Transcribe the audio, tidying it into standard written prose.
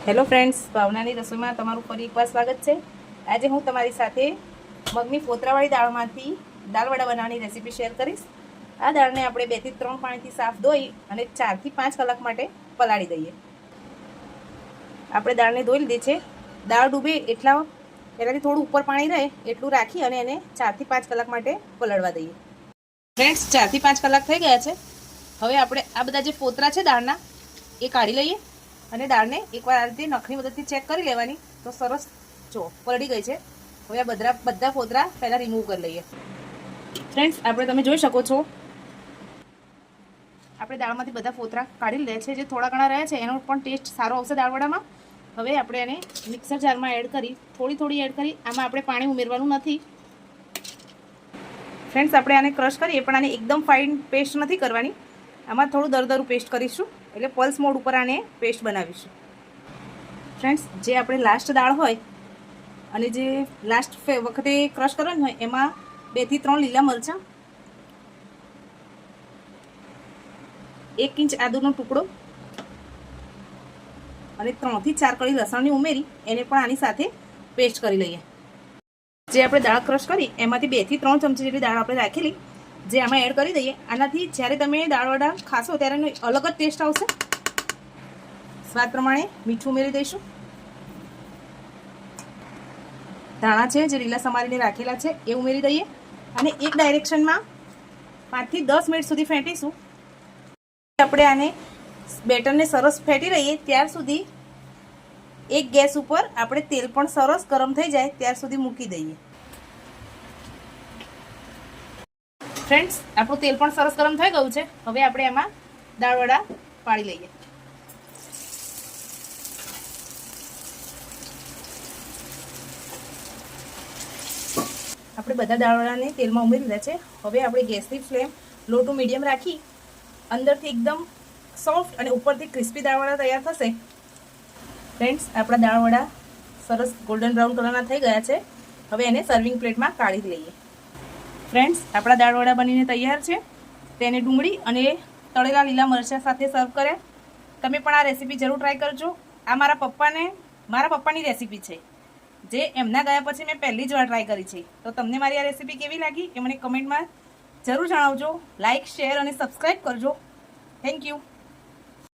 Hello friends, ભાવનાની રસોઈમાં તમારું ફરી એકવાર સ્વાગત છે। આજે હું તમારી સાથે મગની ફોતરાવાળી દાળમાંથી દાળવડા બનાવવાની રેસીપી શેર કરીશ। આ દાળને આપણે 2 થી 3 પાણીથી સાફ ધોઈ અને 4 થી 5 કલાક માટે પલાળી દઈએ। આપણે દાળને ધોઈ લીધી છે। દાળ ડૂબે એટલા પહેલાંથી થોડું ઉપર પાણી રહે એટલું રાખી અને એને 4 થી 5 કલાક માટે પલળવા દઈએ। ફ્રેન્ડ્સ, 4 થી 5 કલાક થઈ ગયા છે। હવે આપણે આ બધા જે ફોતરા છે દાળના એ કાઢી લઈએ અને દાળને એકવાર આ રીતે નખની મદદથી ચેક કરી લેવાની તો સરસ જો પલળી ગઈ છે। હવે આ બધા ફોતરા પહેલાં રિમૂવ કરી લઈએ। ફ્રેન્ડ્સ, આપણે તમે જોઈ શકો છો આપણે દાળમાંથી બધા ફોતરા કાઢી લે છે। જે થોડા ઘણા રહ્યા છે એનો પણ ટેસ્ટ સારો આવશે દાળવડામાં। હવે આપણે એને મિક્સર જારમાં એડ કરી થોડી એડ કરી, આમાં આપણે પાણી ઉમેરવાનું નથી। ફ્રેન્ડ્સ, આપણે આને ક્રશ કરીએ પણ આને એકદમ ફાઇન પેસ્ટ નથી કરવાની, આમાં થોડું દરદરું પેસ્ટ કરીશું, એટલે પલ્સ મોડ ઉપર આને પેસ્ટ બનાવીશું। ફ્રેન્ડ્સ, જે આપણે લાસ્ટ દાળ હોય અને જે લાસ્ટ વખતે ક્રશ કરવાની હોય એમાં 2 થી 3 લીલા મરચાં, 1 ઇંચ આદુનો ટુકડો અને 3 થી 4 કળી લસણની ઉમેરી એને પણ આની સાથે પેસ્ટ કરી લઈએ। જે આપણે દાળ ક્રશ કરી એમાંથી 2 થી 3 ચમચી જેટલી દાળ આપણે રાખેલી જે આમાં એડ કરી દઈએ। આનાથી જ્યારે તમે દાળવડા ખાશો ત્યારે એનો અલગ જ ટેસ્ટ આવશે। સ્વાદ પ્રમાણે મીઠું ઉમેરી દઈશું। ધાણા છે જે લીલા સમારીને રાખેલા છે એ ઉમેરી દઈએ અને એક ડાયરેક્શનમાં 5 થી 10 મિનિટ સુધી ફેંટીશું। આપણે આને બેટરને સરસ ફેંટી રહીએ ત્યાર સુધી એક ગેસ ઉપર આપણે તેલ પણ સરસ ગરમ થઈ જાય ત્યાર સુધી મૂકી દઈએ। ફ્રેન્ડ્સ, આપણું તેલ પણ સરસ ગરમ થઈ ગયું છે। હવે આપણે એમાં દાળવડા પાડી લઈએ। આપણે બધા દાળવડાને તેલમાં ઉમેરી દીધા છે। હવે આપણે ગેસની ફ્લેમ લો ટુ મીડિયમ રાખી અંદરથી એકદમ સોફ્ટ અને ઉપરથી ક્રિસ્પી દાળવડા તૈયાર થશે। ફ્રેન્ડ્સ, આપણા દાળવડા સરસ ગોલ્ડન બ્રાઉન કલરના થઈ ગયા છે। હવે એને સર્વિંગ પ્લેટમાં કાઢી લઈએ। ફ્રેન્ડ્સ, આપણા દાળવડા બનીને તૈયાર છે। તેને ડુંગળી અને તળેલા લીલા મરચાં સાથે સર્વ કર્યા। તમે પણ આ રેસીપી જરૂર ટ્રાય કરજો। આ મારા પપ્પાની રેસીપી છે જે એમના ગયા પછી મેં પહેલી જ વાર ટ્રાય કરી છે। તો તમને મારી આ રેસીપી કેવી લાગી એ મને કમેન્ટમાં જરૂર જણાવજો। લાઇક, શેર અને સબસ્ક્રાઈબ કરજો। Thank you.